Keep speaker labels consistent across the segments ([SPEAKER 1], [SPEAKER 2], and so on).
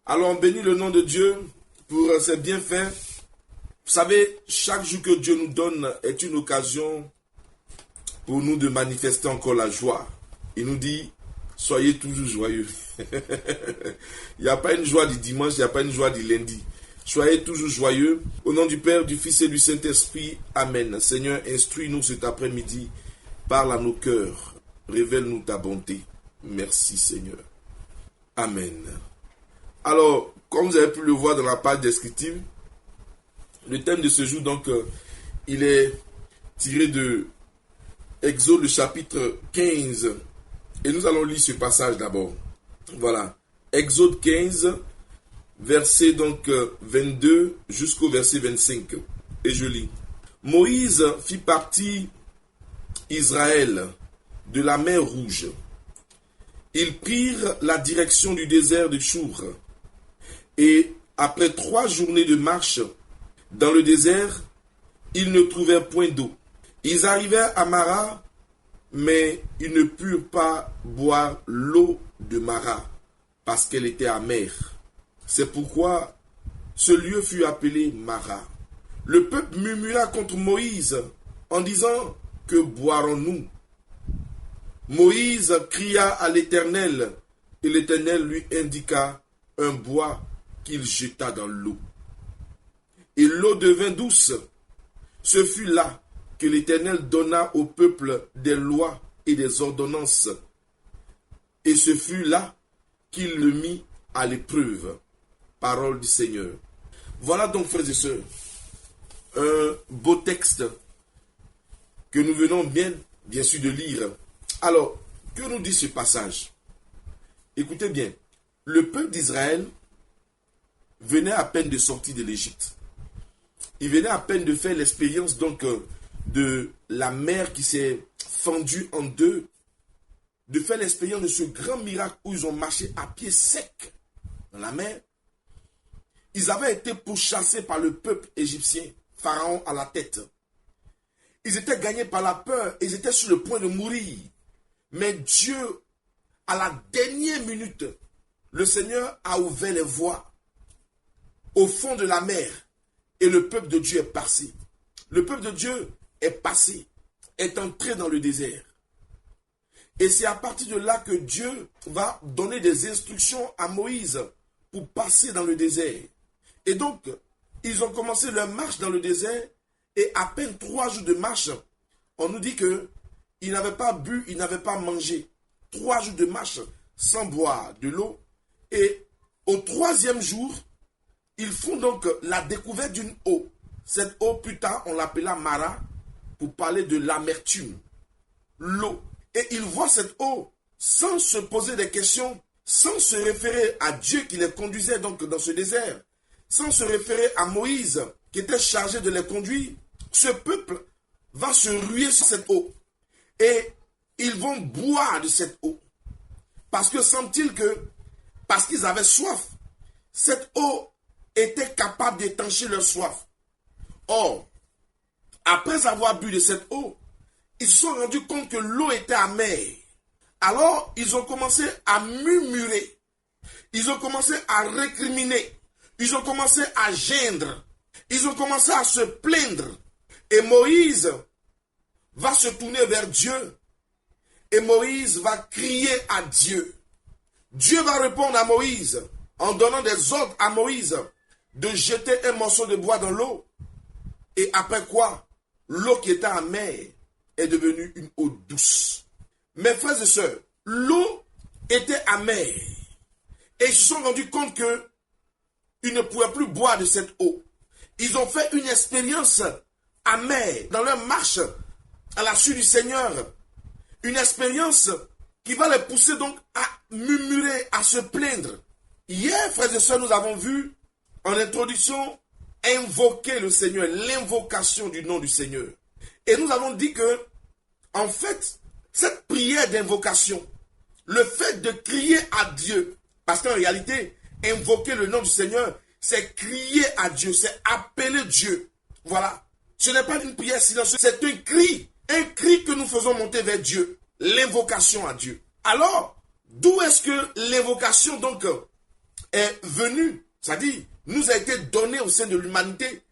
[SPEAKER 1] Alors, on bénit le nom de Dieu pour ses bienfaits. Vous savez, chaque jour que Dieu nous donne est une occasion pour nous de manifester encore la joie. Il nous dit, soyez toujours joyeux. Il n'y a pas une joie du dimanche, il n'y a pas une joie du lundi. Soyez toujours joyeux. Au nom du Père, du Fils et du Saint-Esprit. Amen. Seigneur, instruis-nous cet après-midi. Parle à nos cœurs. Révèle-nous ta bonté. Merci, Seigneur. Amen. Alors, comme vous avez pu le voir dans la page descriptive, le thème de ce jour, donc, il est tiré de Exode, le chapitre 15. Et nous allons lire ce passage d'abord. Voilà. Exode 15, verset donc 22 jusqu'au verset 25. Et je lis. Moïse fit partir Israël de la mer Rouge. Ils prirent la direction du désert de Chour. Et après 3 journées de marche dans le désert, ils ne trouvèrent point d'eau. Ils arrivèrent à Mara, mais ils ne purent pas boire l'eau de Mara, parce qu'elle était amère. C'est pourquoi ce lieu fut appelé Mara. Le peuple murmura contre Moïse en disant, que boirons-nous? Moïse cria à l'Éternel, et l'Éternel lui indiqua un bois qu'il jeta dans l'eau. Et l'eau devint douce. Ce fut là que l'Éternel donna au peuple des lois et des ordonnances. Et ce fut là qu'il le mit à l'épreuve. Parole du Seigneur. Voilà donc, frères et sœurs, un beau texte que nous venons bien sûr de lire. Alors, que nous dit ce passage? Écoutez bien, le peuple d'Israël venait à peine de sortir de l'Égypte. Il venait à peine de faire l'expérience donc de la mer qui s'est fendue en deux, de faire l'expérience de ce grand miracle où ils ont marché à pied sec dans la mer. Ils avaient été pourchassés par le peuple égyptien, Pharaon à la tête. Ils étaient gagnés par la peur, ils étaient sur le point de mourir. Mais Dieu, à la dernière minute, le Seigneur a ouvert les voies au fond de la mer et le peuple de Dieu est passé. Le peuple de Dieu est passé, est entré dans le désert. Et c'est à partir de là que Dieu va donner des instructions à Moïse pour passer dans le désert. Et donc, ils ont commencé leur marche dans le désert et à peine 3 jours de marche, on nous dit qu'ils n'avaient pas bu, ils n'avaient pas mangé. 3 jours de marche sans boire de l'eau. Et au 3e jour, ils font donc la découverte d'une eau. Cette eau, plus tard, on l'appela Mara pour parler de l'amertume. L'eau. Et ils voient cette eau sans se poser des questions, sans se référer à Dieu qui les conduisait donc dans ce désert, sans se référer à Moïse qui était chargé de les conduire. Ce peuple va se ruer sur cette eau. Et ils vont boire de cette eau. Parce que semble-t-il que, parce qu'ils avaient soif, cette eau était capable d'étancher leur soif. Or, après avoir bu de cette eau, ils se sont rendus compte que l'eau était amère. Alors, ils ont commencé à murmurer. Ils ont commencé à récriminer. Ils ont commencé à geindre. Ils ont commencé à se plaindre. Et Moïse va se tourner vers Dieu. Et Moïse va crier à Dieu. Dieu va répondre à Moïse en donnant des ordres à Moïse de jeter un morceau de bois dans l'eau. Et après quoi, l'eau qui était amère est devenue une eau douce. Mes frères et sœurs, l'eau était amère. Et ils se sont rendus compte qu'ils ne pouvaient plus boire de cette eau. Ils ont fait une expérience amère dans leur marche à la suite du Seigneur. Une expérience qui va les pousser donc à murmurer, à se plaindre. Hier, frères et sœurs, nous avons vu en introduction invoquer le Seigneur, l'invocation du nom du Seigneur. Et nous avons dit que, en fait, cette prière d'invocation, le fait de crier à Dieu, parce qu'en réalité, invoquer le nom du Seigneur, c'est crier à Dieu, c'est appeler Dieu. Voilà. Ce n'est pas une prière silencieuse, c'est un cri que nous faisons monter vers Dieu, l'invocation à Dieu. Alors, d'où est-ce que l'invocation donc est venu, c'est-à-dire nous a été donné au sein de l'humanité,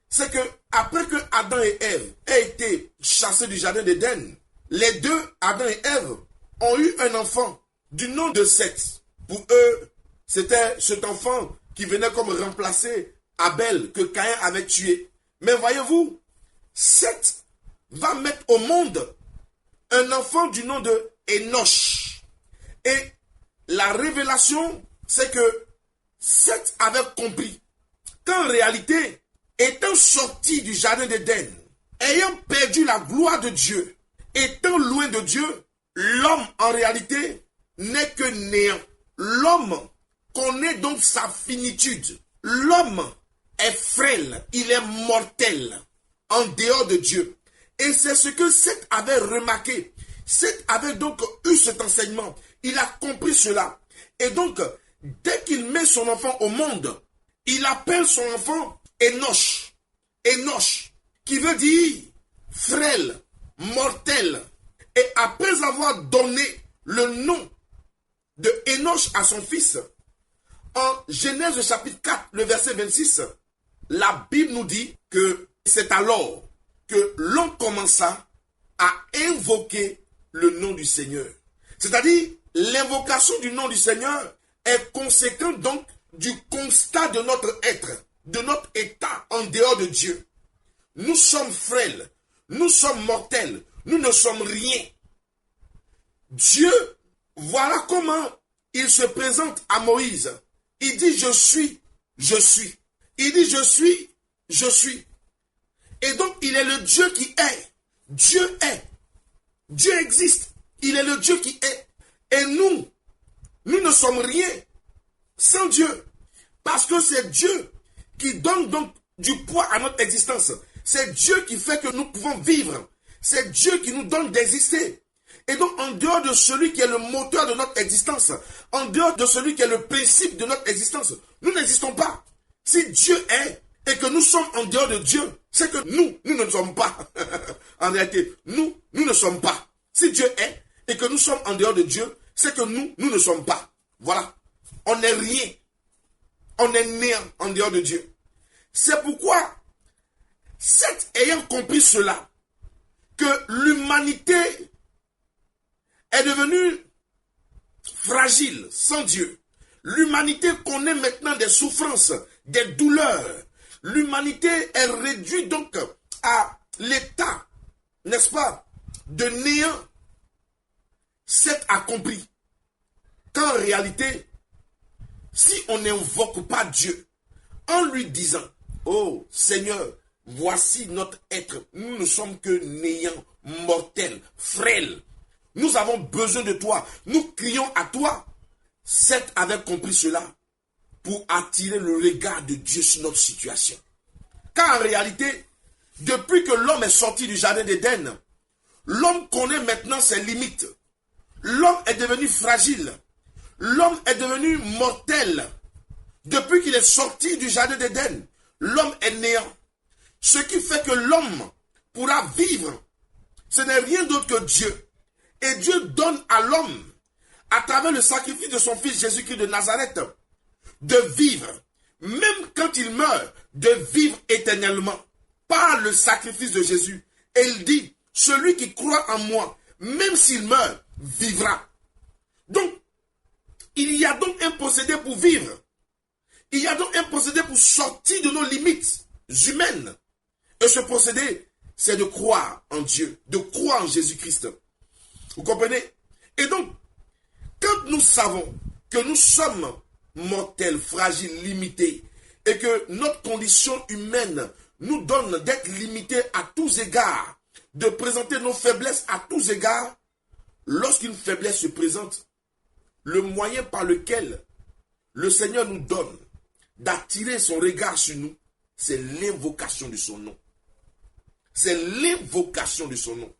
[SPEAKER 1] c'est que après que Adam et Ève aient été chassés du jardin d'Éden, les deux, Adam et Ève, ont eu un enfant du nom de Seth. Pour eux, c'était cet enfant qui venait comme remplacer Abel que Caïn avait tué. Mais voyez-vous, Seth va mettre au monde un enfant du nom de Enoch. Et la révélation, c'est que Seth avait compris qu'en réalité, étant sorti du jardin d'Éden, ayant perdu la gloire de Dieu, étant loin de Dieu, l'homme en réalité n'est que néant. L'homme connaît donc sa finitude. L'homme est frêle, il est mortel en dehors de Dieu. Et c'est ce que Seth avait remarqué. Seth avait donc eu cet enseignement. Il a compris cela. Et donc, dès qu'il met son enfant au monde, il appelle son enfant Enoch. Enoch, qui veut dire frêle, mortel. Et après avoir donné le nom de Enoch à son fils, en Genèse chapitre 4, le verset 26, la Bible nous dit que c'est alors que l'on commença à invoquer le nom du Seigneur. C'est-à-dire, l'invocation du nom du Seigneur est conséquente donc du constat de notre être, de notre état en dehors de Dieu. Nous sommes frêles, nous sommes mortels, nous ne sommes rien. Dieu, voilà comment il se présente à Moïse. Il dit je suis, je suis. Il dit je suis, je suis. Et donc il est le Dieu qui est. Dieu est. Dieu existe. Il est le Dieu qui est. Et nous ne sommes rien sans Dieu. Parce que c'est Dieu qui donne donc du poids à notre existence. C'est Dieu qui fait que nous pouvons vivre. C'est Dieu qui nous donne d'exister. Et donc, en dehors de celui qui est le moteur de notre existence, en dehors de celui qui est le principe de notre existence, nous n'existons pas. Si Dieu est et que nous sommes en dehors de Dieu, c'est que nous ne sommes pas. En réalité, nous ne sommes pas. Si Dieu est et que nous sommes en dehors de Dieu, c'est que nous ne sommes pas. Voilà. On n'est rien. On est néant en dehors de Dieu. C'est pourquoi, Seth ayant compris cela, que l'humanité est devenue fragile sans Dieu. L'humanité connaît maintenant des souffrances, des douleurs. L'humanité est réduite donc à l'état, n'est-ce pas, de néant. Seth a compris qu'en réalité, si on n'invoque pas Dieu en lui disant « Oh Seigneur, voici notre être, nous ne sommes que néants, mortels, frêles. Nous avons besoin de toi, nous crions à toi. » Seth avait compris cela pour attirer le regard de Dieu sur notre situation. Car en réalité, depuis que l'homme est sorti du jardin d'Éden, l'homme connaît maintenant ses limites. L'homme est devenu fragile. L'homme est devenu mortel. Depuis qu'il est sorti du jardin d'Éden, l'homme est néant. Ce qui fait que l'homme pourra vivre, ce n'est rien d'autre que Dieu. Et Dieu donne à l'homme, à travers le sacrifice de son fils Jésus-Christ de Nazareth, de vivre, même quand il meurt, de vivre éternellement par le sacrifice de Jésus. Et il dit, celui qui croit en moi, même s'il meurt, vivra. Donc, il y a donc un procédé pour vivre. Il y a donc un procédé pour sortir de nos limites humaines. Et ce procédé, c'est de croire en Dieu, de croire en Jésus-Christ. Vous comprenez? Et donc, quand nous savons que nous sommes mortels, fragiles, limités, et que notre condition humaine nous donne d'être limités à tous égards, de présenter nos faiblesses à tous égards, lorsqu'une faiblesse se présente, le moyen par lequel le Seigneur nous donne d'attirer son regard sur nous, c'est l'invocation de son nom. C'est l'invocation de son nom.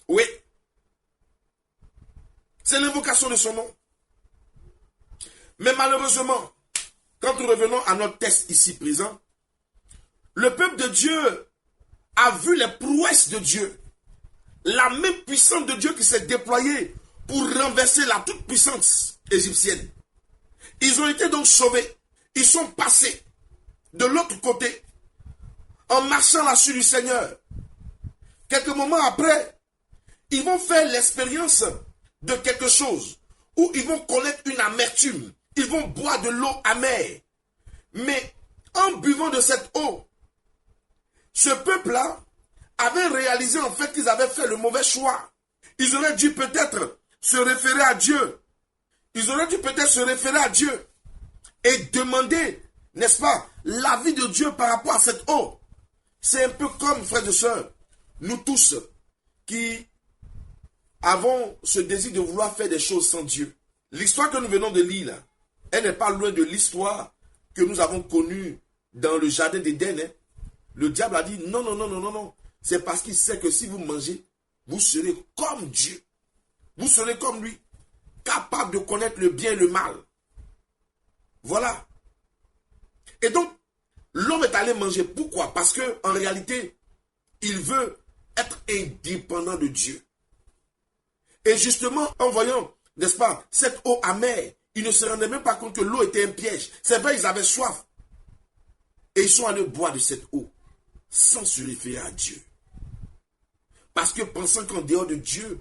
[SPEAKER 1] Oui. C'est l'invocation de son nom. Mais malheureusement, quand nous revenons à notre texte ici présent, le peuple de Dieu a vu les prouesses de Dieu. La main puissante de Dieu qui s'est déployée pour renverser la toute-puissance égyptienne. Ils ont été donc sauvés. Ils sont passés de l'autre côté en marchant la suite du Seigneur. Quelques moments après, ils vont faire l'expérience de quelque chose où ils vont connaître une amertume. Ils vont boire de l'eau amère. Mais en buvant de cette eau, ce peuple-là avait réalisé en fait qu'ils avaient fait le mauvais choix. Ils auraient dû peut-être se référer à Dieu. Ils auraient dû peut-être se référer à Dieu et demander, n'est-ce pas, l'avis de Dieu par rapport à cette eau. C'est un peu comme, frères et sœurs, nous tous qui avons ce désir de vouloir faire des choses sans Dieu. L'histoire que nous venons de lire, là, elle n'est pas loin de l'histoire que nous avons connue dans le jardin d'Éden. Hein. Le diable a dit non, non, non, non, non, non. C'est parce qu'il sait que si vous mangez, vous serez comme Dieu. Vous serez comme lui, capable de connaître le bien et le mal. Voilà. Et donc, l'homme est allé manger. Pourquoi? Parce que en réalité, il veut être indépendant de Dieu. Et justement, en voyant, n'est-ce pas, cette eau amère, ils ne se rendaient même pas compte que l'eau était un piège. C'est vrai, ils avaient soif. Et ils sont allés boire de cette eau, sans se référer à Dieu. Parce que pensant qu'en dehors de Dieu,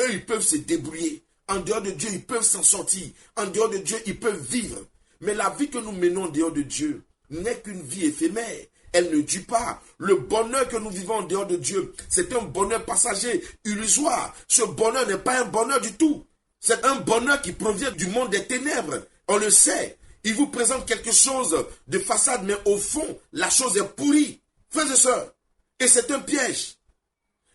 [SPEAKER 1] eux, ils peuvent se débrouiller. En dehors de Dieu, ils peuvent s'en sortir. En dehors de Dieu, ils peuvent vivre. Mais la vie que nous menons en dehors de Dieu n'est qu'une vie éphémère. Elle ne dure pas. Le bonheur que nous vivons en dehors de Dieu, c'est un bonheur passager, illusoire. Ce bonheur n'est pas un bonheur du tout. C'est un bonheur qui provient du monde des ténèbres. On le sait. Il vous présente quelque chose de façade, mais au fond, la chose est pourrie. Frères et sœurs, et c'est un piège.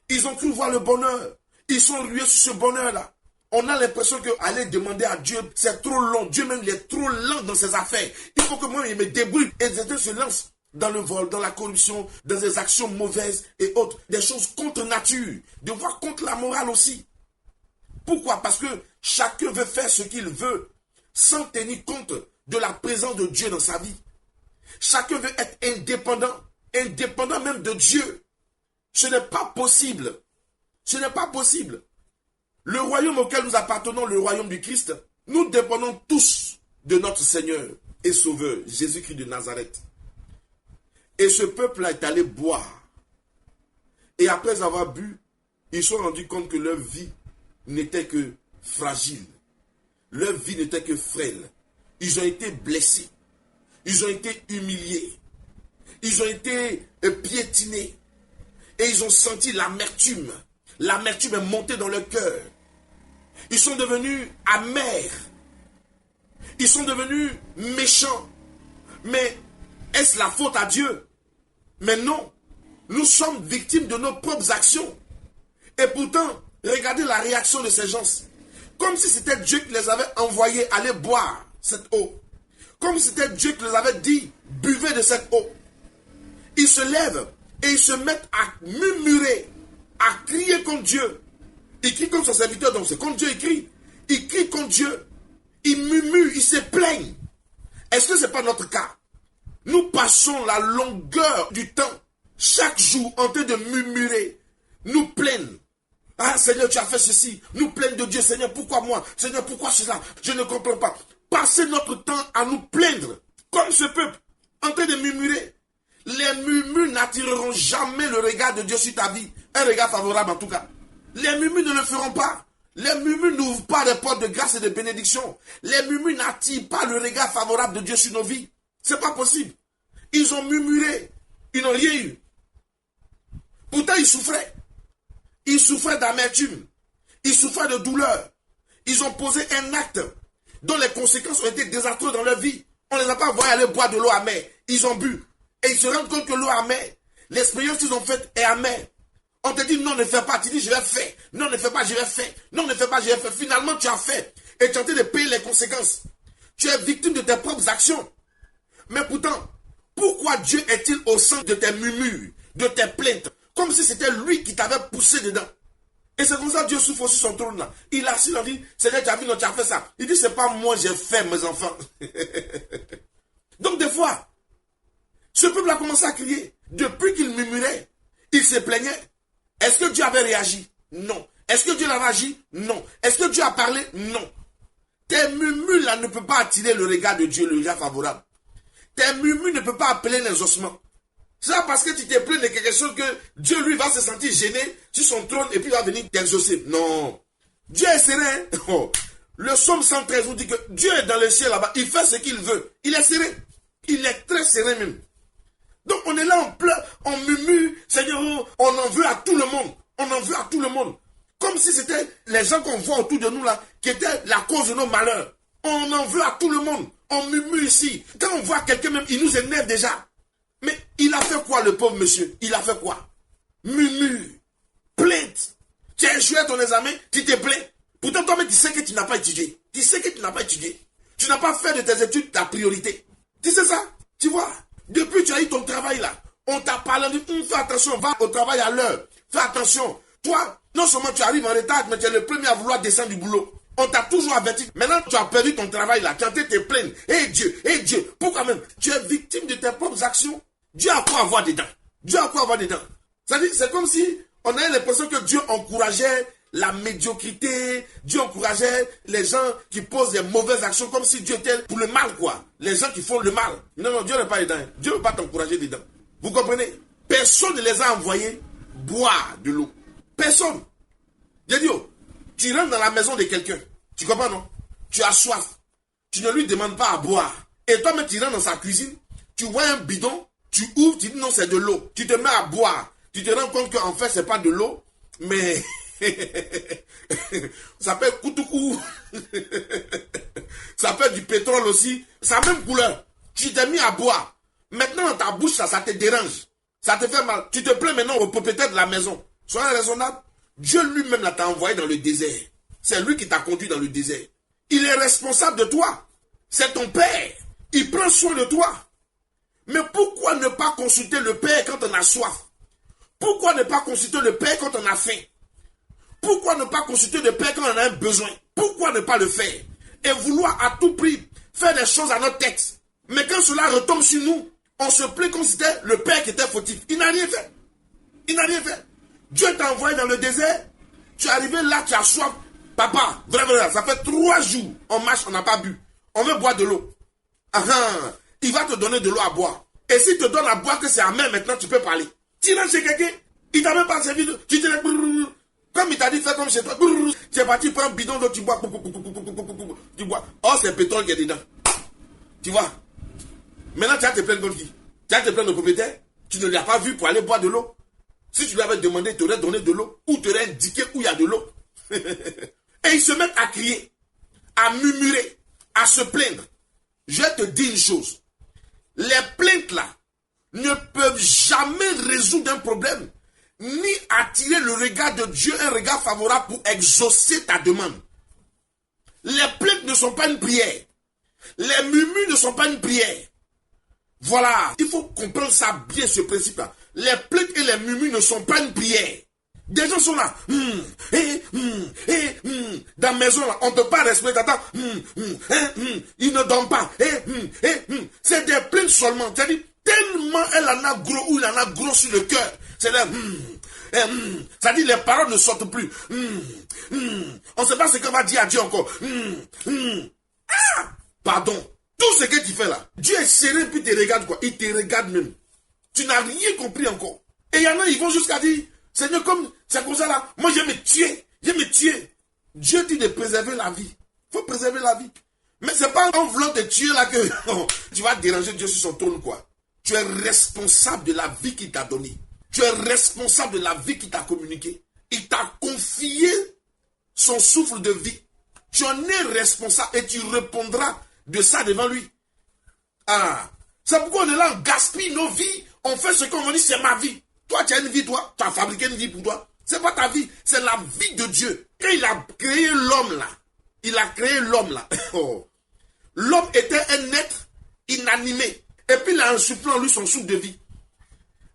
[SPEAKER 1] Ils ont cru voir le bonheur. Ils sont rués sur ce bonheur-là. On a l'impression qu'aller demander à Dieu, c'est trop long. Dieu même, il est trop lent dans ses affaires. Il faut que moi, il me débrouille. Et certains se lancent dans le vol, dans la corruption, dans des actions mauvaises et autres. Des choses contre nature. Des voies contre la morale aussi. Pourquoi? Parce que chacun veut faire ce qu'il veut sans tenir compte de la présence de Dieu dans sa vie. Chacun veut être indépendant. Indépendant même de Dieu. Ce n'est pas possible. Ce n'est pas possible. Le royaume auquel nous appartenons, le royaume du Christ, nous dépendons tous de notre Seigneur et Sauveur, Jésus-Christ de Nazareth. Et ce peuple-là est allé boire. Et après avoir bu, ils se sont rendus compte que leur vie n'était que fragile. Leur vie n'était que frêle. Ils ont été blessés. Ils ont été humiliés. Ils ont été piétinés. Et ils ont senti l'amertume. L'amertume est montée dans leur cœur. Ils sont devenus amers. Ils sont devenus méchants. Mais est-ce la faute à Dieu? Mais non. Nous sommes victimes de nos propres actions. Et pourtant, regardez la réaction de ces gens. Comme si c'était Dieu qui les avait envoyés aller boire cette eau. Comme si c'était Dieu qui les avait dit, buvez de cette eau. Ils se lèvent et ils se mettent à murmurer, à crier contre Dieu. Ils crient comme son serviteur, donc c'est contre Dieu ils crient. Ils crient contre Dieu. Ils murmurent, ils se plaignent. Est-ce que ce n'est pas notre cas? Nous passons la longueur du temps, chaque jour, en train de murmurer, nous plaindre. Ah Seigneur, tu as fait ceci. Nous plaignons de Dieu, Seigneur, pourquoi moi? Seigneur, pourquoi cela? Je ne comprends pas. Passer notre temps à nous plaindre, comme ce peuple, en train de murmurer. Les murmures n'attireront jamais le regard de Dieu sur ta vie. Un regard favorable en tout cas. Les murmures ne le feront pas. Les murmures n'ouvrent pas les portes de grâce et de bénédiction. Les murmures n'attirent pas le regard favorable de Dieu sur nos vies. C'est pas possible. Ils ont murmuré. Ils n'ont rien eu. Pourtant, ils souffraient. Ils souffraient d'amertume. Ils souffraient de douleur. Ils ont posé un acte dont les conséquences ont été désastreuses dans leur vie. On ne les a pas envoyés aller boire de l'eau amère. Ils ont bu. Et ils se rendent compte que l'eau amère, l'expérience qu'ils ont faite est amère. On te dit non, ne fais pas. Tu dis je vais faire. Non, ne fais pas, je vais faire. Non, ne fais pas, je vais faire. Finalement, tu as fait. Et tu es en train de payer les conséquences. Tu es victime de tes propres actions. Mais pourtant, pourquoi Dieu est-il au centre de tes murmures, de tes plaintes, comme si c'était lui qui t'avait poussé dedans? Et c'est comme ça que Dieu souffre aussi son trône là. Il a assis, il a dit, Seigneur, tu as vu, non, tu as fait ça. Il dit, c'est pas moi, j'ai fait, mes enfants. Donc des fois, ce peuple a commencé à crier. Depuis qu'il murmurait, il se plaignait. Est-ce que Dieu avait réagi? Non. Est-ce que Dieu a réagi? Non. Est-ce que Dieu a parlé? Non. Tes murmures là ne peuvent pas attirer le regard de Dieu, le regard favorable. Tes murmures ne peuvent pas appeler les ossements. C'est ça parce que tu te plains de quelque chose que Dieu lui va se sentir gêné sur son trône et puis va venir t'exaucer. Non. Dieu est serein. Oh. Le psaume 113 nous dit que Dieu est dans le ciel là-bas. Il fait ce qu'il veut. Il est serein. Il est très serein même. Donc on est là, on pleure, on murmure. Seigneur, on en veut à tout le monde. On en veut à tout le monde. Comme si c'était les gens qu'on voit autour de nous là, qui étaient la cause de nos malheurs. On en veut à tout le monde. On murmure ici. Quand on voit quelqu'un même, il nous énerve déjà. Mais il a fait quoi le pauvre monsieur? Il a fait quoi? Murmure, plainte. Tu as échoué à ton examen, tu te plains. Pourtant toi-même tu sais que tu n'as pas étudié. Tu sais que tu n'as pas étudié. Tu n'as pas fait de tes études ta priorité. Tu sais ça? Tu vois? Depuis tu as eu ton travail là. On t'a parlé, dit, fais attention, va au travail à l'heure. Fais attention. Toi, non seulement tu arrives en retard, mais tu es le premier à vouloir descendre du boulot. On t'a toujours averti. Maintenant, tu as perdu ton travail là. Tu as été te plaindre. Hé Dieu, pourquoi même? Tu es victime de tes propres actions. Dieu a quoi avoir dedans? Dieu a quoi avoir dedans? C'est-à-dire, c'est comme si on avait l'impression que Dieu encourageait la médiocrité. Dieu encourageait les gens qui posent des mauvaises actions comme si Dieu était pour le mal, quoi. Les gens qui font le mal. Non, Dieu n'est pas dedans. Dieu ne veut pas t'encourager dedans. Vous comprenez? Personne ne les a envoyés boire de l'eau. Personne. J'ai dit, oh, tu rentres dans la maison de quelqu'un. Tu comprends, non? Tu as soif. Tu ne lui demandes pas à boire. Et toi-même, tu rentres dans sa cuisine. Tu vois un bidon. Tu ouvres, tu dis non, c'est de l'eau. Tu te mets à boire. Tu te rends compte qu'en fait, c'est pas de l'eau. Mais ça peut être koutoukou. Ça peut être du pétrole aussi. Ça a même couleur. Tu t'es mis à boire. Maintenant, dans ta bouche, ça te dérange. Ça te fait mal. Tu te plains maintenant au propriétaire de la maison. Sois raisonnable. Dieu lui-même t'a envoyé dans le désert. C'est lui qui t'a conduit dans le désert. Il est responsable de toi. C'est ton père. Il prend soin de toi. Mais pourquoi ne pas consulter le père quand on a soif? Pourquoi ne pas consulter le père quand on a faim? Pourquoi ne pas consulter le père quand on a un besoin? Pourquoi ne pas le faire? Et vouloir à tout prix faire des choses à notre tête. Mais quand cela retombe sur nous, on se plaint comme si c'était le père qui était fautif. Il n'a rien fait. Il n'a rien fait. Dieu t'a envoyé dans le désert. Tu es arrivé là, tu as soif. Papa, vrai, ça fait 3 jours. On marche, on n'a pas bu. On veut boire de l'eau. Il va te donner de l'eau à boire. Et s'il te donne à boire que c'est amer, maintenant tu peux parler. Tu rentres chez quelqu'un, il t'a même pas servi de... Tu te dis... Comme il t'a dit, fais comme chez toi. Tu es parti, prends un bidon d'eau, tu bois. Tu bois. Oh, c'est le pétrole qui est dedans. Tu vois. Maintenant, tu as te plaindre contre qui? Tu as te plaindre au propriétaire. Tu ne l'as pas vu pour aller boire de l'eau. Si tu lui avais demandé, il t'aurait donné de l'eau. Ou t'aurait indiqué où il y a de l'eau. Et ils se mettent à crier, à murmurer, à se plaindre. Je vais te dire une chose. Les plaintes là ne peuvent jamais résoudre un problème, ni attirer le regard de Dieu, un regard favorable pour exaucer ta demande. Les plaintes ne sont pas une prière. Les murmures ne sont pas une prière. Voilà, il faut comprendre ça bien, ce principe-là. Les plaintes et les murmures ne sont pas une prière. Des gens sont là, dans la maison, là, on ne peut pas respirer, t'attends, ils ne dorment pas, c'est des plaintes seulement, c'est-à-dire, tellement elle en a gros, ou il en a gros sur le cœur, c'est là, c'est-à-dire, les paroles ne sortent plus, on ne sait pas ce qu'on va dire à Dieu encore, pardon, tout ce que tu fais là, Dieu est serré puis il te regarde quoi, il te regarde même, tu n'as rien compris encore, et il y en a, ils vont jusqu'à dire, Seigneur, comme c'est comme ça là, moi je vais me tuer. Dieu dit de préserver la vie. Il faut préserver la vie. Mais c'est pas en voulant te tuer là que tu vas déranger Dieu sur son trône quoi. Tu es responsable de la vie qu'il t'a donnée. Tu es responsable de la vie qu'il t'a communiquée. Il t'a confié son souffle de vie. Tu en es responsable et tu répondras de ça devant lui. Ah, c'est pourquoi on est là, on gaspille nos vies. On fait ce qu'on dit, c'est ma vie. Toi, tu as une vie, toi. Tu as fabriqué une vie pour toi. C'est pas ta vie. C'est la vie de Dieu. Quand il a créé l'homme là, L'homme était un être inanimé. Et puis il a insufflé en lui son souffle de vie.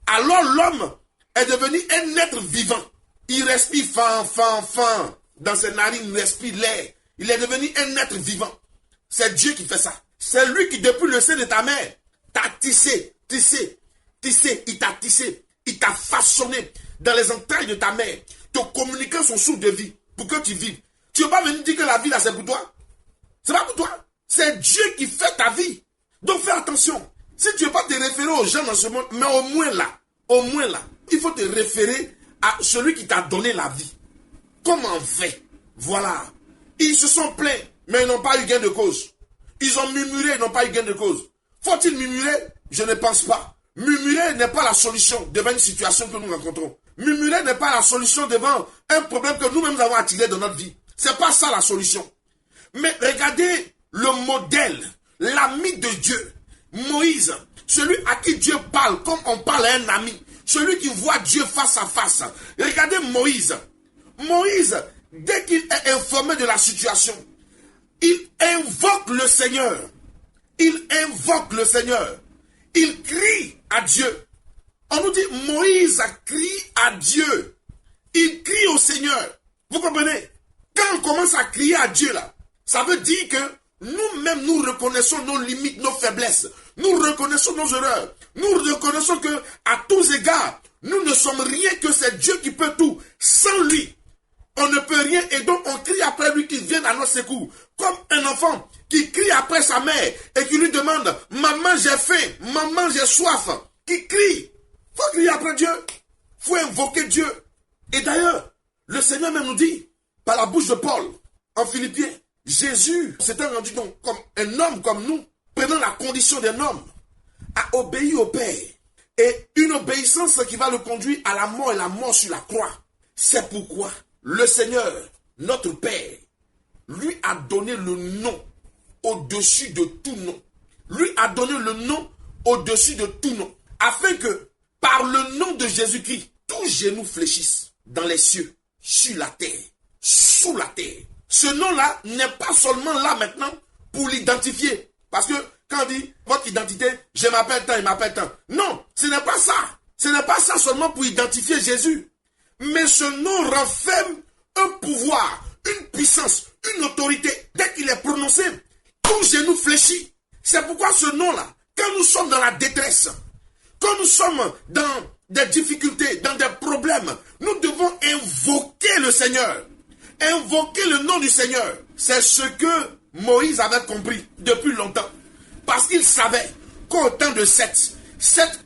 [SPEAKER 1] Alors l'homme est devenu un être vivant. Il respire fan. Dans ses narines, il respire l'air. Il est devenu un être vivant. C'est Dieu qui fait ça. C'est lui qui, depuis le sein de ta mère, t'a tissé. Il t'a tissé. Il t'a façonné dans les entrailles de ta mère, te communiquant son souffle de vie pour que tu vives. Tu ne vas pas venir dire que la vie là c'est pour toi. C'est pas pour toi. C'est Dieu qui fait ta vie. Donc fais attention. Si tu ne veux pas te référer aux gens dans ce monde, mais au moins là, il faut te référer à celui qui t'a donné la vie. Comment fait? Voilà. Ils se sont plaints, mais ils n'ont pas eu gain de cause. Ils ont murmuré, ils n'ont pas eu gain de cause. Faut-il murmurer? Je ne pense pas. Murmurer n'est pas la solution devant une situation que nous rencontrons. Murmurer n'est pas la solution devant un problème que nous-mêmes avons attiré dans notre vie. C'est pas ça la solution. Mais regardez le modèle, l'ami de Dieu, Moïse, celui à qui Dieu parle comme on parle à un ami, celui qui voit Dieu face à face. Regardez Moïse. Moïse, dès qu'il est informé de la situation, il invoque le Seigneur. Il invoque le Seigneur. Il crie à Dieu. On nous dit, Moïse a crié à Dieu. Il crie au Seigneur. Vous comprenez? Quand on commence à crier à Dieu là, ça veut dire que nous-mêmes, nous reconnaissons nos limites, nos faiblesses. Nous reconnaissons nos erreurs. Nous reconnaissons que, à tous égards, nous ne sommes rien, que c'est Dieu qui peut tout. Sans lui, on ne peut rien, et donc on crie après lui qu'il vienne à notre secours. Comme un enfant qui crie après sa mère et qui lui demande « Maman, j'ai faim, maman, j'ai soif », qui crie. Il faut crier après Dieu. Il faut invoquer Dieu. Et d'ailleurs, le Seigneur même nous dit, par la bouche de Paul, en Philippiens, Jésus s'était rendu donc comme un homme comme nous, prenant la condition d'un homme, a obéi au Père. Et une obéissance qui va le conduire à la mort, et la mort sur la croix. C'est pourquoi le Seigneur, notre Père, lui a donné le nom au-dessus de tout nom. Lui a donné le nom au-dessus de tout nom. Afin que, par le nom de Jésus-Christ, tous genoux fléchissent dans les cieux, sur la terre, sous la terre. Ce nom-là n'est pas seulement là maintenant pour l'identifier. Parce que quand on dit votre identité, je m'appelle tant, il m'appelle tant. Non, ce n'est pas ça. Ce n'est pas ça seulement pour identifier Jésus. Mais ce nom renferme un pouvoir, une puissance, une autorité. Dès qu'il est prononcé, tout genou fléchit. C'est pourquoi ce nom-là, quand nous sommes dans la détresse, quand nous sommes dans des difficultés, dans des problèmes, nous devons invoquer le Seigneur. Invoquer le nom du Seigneur. C'est ce que Moïse avait compris depuis longtemps. Parce qu'il savait qu'au temps de Seth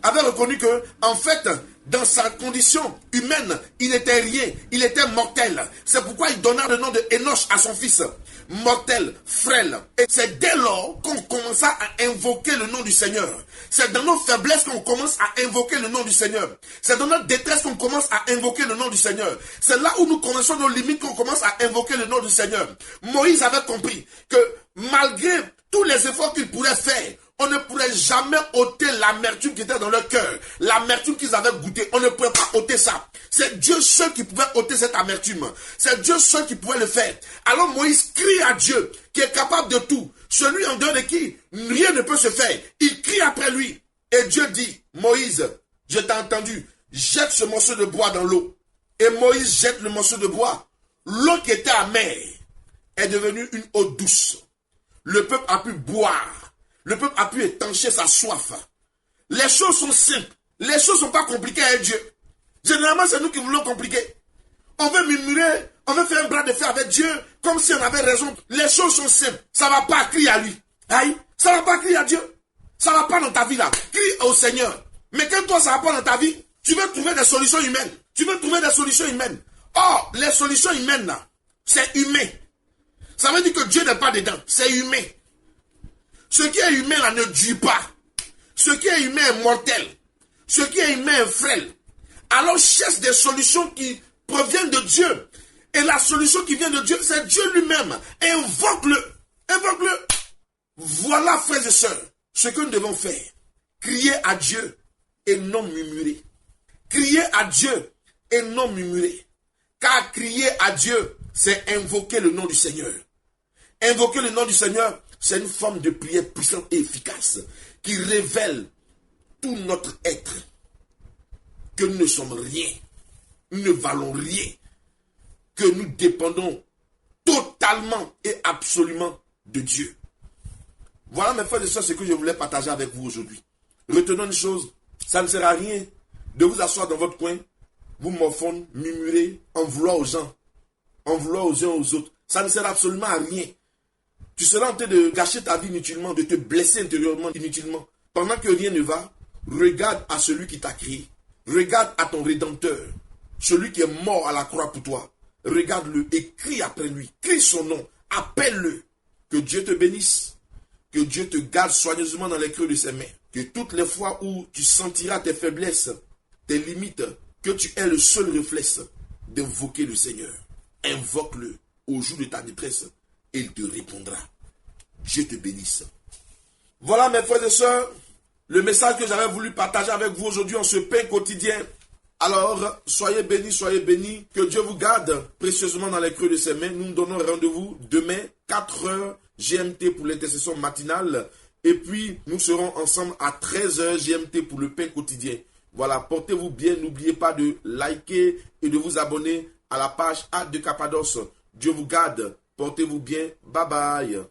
[SPEAKER 1] avait reconnu que, en fait, dans sa condition humaine, il n'était rien, il était mortel. C'est pourquoi il donna le nom de Enoch à son fils. Mortel, frêle. Et c'est dès lors qu'on commença à invoquer le nom du Seigneur. C'est dans nos faiblesses qu'on commence à invoquer le nom du Seigneur. C'est dans notre détresse qu'on commence à invoquer le nom du Seigneur. C'est là où nous connaissons nos limites qu'on commence à invoquer le nom du Seigneur. Moïse avait compris que malgré tous les efforts qu'il pourrait faire, on ne pourrait jamais ôter l'amertume qui était dans leur cœur. L'amertume qu'ils avaient goûtée, on ne pourrait pas ôter ça. C'est Dieu seul qui pouvait ôter cette amertume. C'est Dieu seul qui pouvait le faire. Alors Moïse crie à Dieu, qui est capable de tout. Celui en dehors de qui rien ne peut se faire. Il crie après lui. Et Dieu dit, Moïse, je t'ai entendu, jette ce morceau de bois dans l'eau. Et Moïse jette le morceau de bois. L'eau qui était amère est devenue une eau douce. Le peuple a pu boire. Le peuple a pu étancher sa soif. Les choses sont simples. Les choses ne sont pas compliquées avec Dieu. Généralement, c'est nous qui voulons compliquer. On veut murmurer, on veut faire un bras de fer avec Dieu, comme si on avait raison. Les choses sont simples. Ça ne va pas crier à lui. Aïe, ça ne va pas crier à Dieu. Ça ne va pas dans ta vie là. Crie au Seigneur. Mais quand toi, ça ne va pas dans ta vie, tu veux trouver des solutions humaines. Tu veux trouver des solutions humaines. Or, les solutions humaines là, c'est humain. Ça veut dire que Dieu n'est pas dedans. C'est humain. Ce qui est humain là ne dure pas. Ce qui est humain est mortel. Ce qui est humain est frêle. Alors cherche des solutions qui proviennent de Dieu. Et la solution qui vient de Dieu, c'est Dieu lui-même. Invoque-le. Invoque-le. Voilà, frères et sœurs, ce que nous devons faire. Crier à Dieu et non murmurer. Crier à Dieu et non murmurer. Car crier à Dieu, c'est invoquer le nom du Seigneur. Invoquer le nom du Seigneur, c'est une forme de prière puissante et efficace qui révèle tout notre être. Que nous ne sommes rien. Nous ne valons rien. Que nous dépendons totalement et absolument de Dieu. Voilà mes frères et sœurs ce que je voulais partager avec vous aujourd'hui. Retenons une chose, ça ne sert à rien de vous asseoir dans votre coin, vous morfondre, murmurer, en vouloir aux gens, en vouloir aux uns aux autres. Ça ne sert absolument à rien. Tu seras en train de gâcher ta vie inutilement, de te blesser intérieurement inutilement. Pendant que rien ne va, regarde à celui qui t'a créé. Regarde à ton Rédempteur, celui qui est mort à la croix pour toi. Regarde-le et crie après lui. Crie son nom. Appelle-le. Que Dieu te bénisse. Que Dieu te garde soigneusement dans les creux de ses mains. Que toutes les fois où tu sentiras tes faiblesses, tes limites, que tu aies le seul réflexe d'invoquer le Seigneur. Invoque-le au jour de ta détresse et il te répondra. Dieu te bénisse. Voilà mes frères et sœurs, le message que j'avais voulu partager avec vous aujourd'hui en ce pain quotidien. Alors, soyez bénis, que Dieu vous garde précieusement dans les creux de ses mains. Nous nous donnons rendez-vous demain, 4h GMT pour l'intercession matinale. Et puis, nous serons ensemble à 13h GMT pour le pain quotidien. Voilà, portez-vous bien. N'oubliez pas de liker et de vous abonner à la page Actes de Cappadoce. Dieu vous garde. Portez-vous bien. Bye bye.